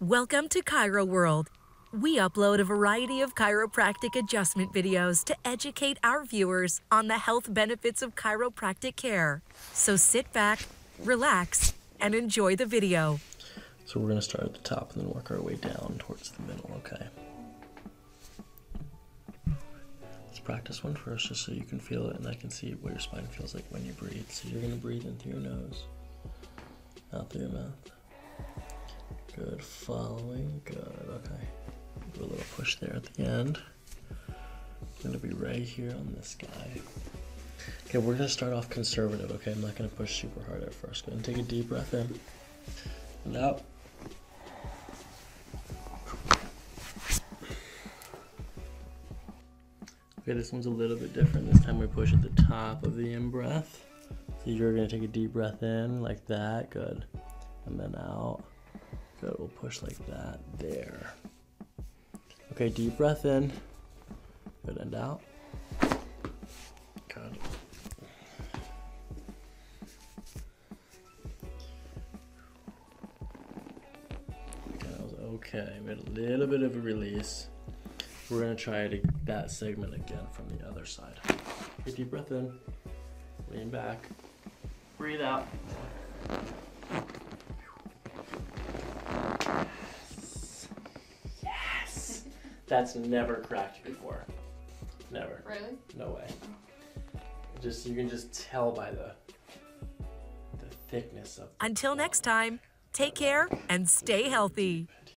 Welcome to Chiro World. We upload a variety of chiropractic adjustment videos to educate our viewers on the health benefits of chiropractic care. So sit back, relax, and enjoy the video. So we're going to start at the top and then work our way down towards the middle, okay? Let's practice one first just so you can feel it and I can see what your spine feels like when you breathe. So you're going to breathe in through your nose, out through your mouth. Good, following, good, okay. Do a little push there at the end. We're gonna be right here on this guy. Okay, we're gonna start off conservative, okay? I'm not gonna push super hard at first. Go ahead and take a deep breath in and out. Okay, this one's a little bit different. This time we push at the top of the in-breath. So you're gonna take a deep breath in like that, good. And then out. Good, we'll push like that, there. Okay, deep breath in. Good, and out. Good. That was okay. We had a little bit of a release. We're gonna try that segment again from the other side. Okay, deep breath in. Lean back. Breathe out. That's never cracked before. Never. Really? No way. You can just tell by the thickness of. Until next time, take care and stay healthy.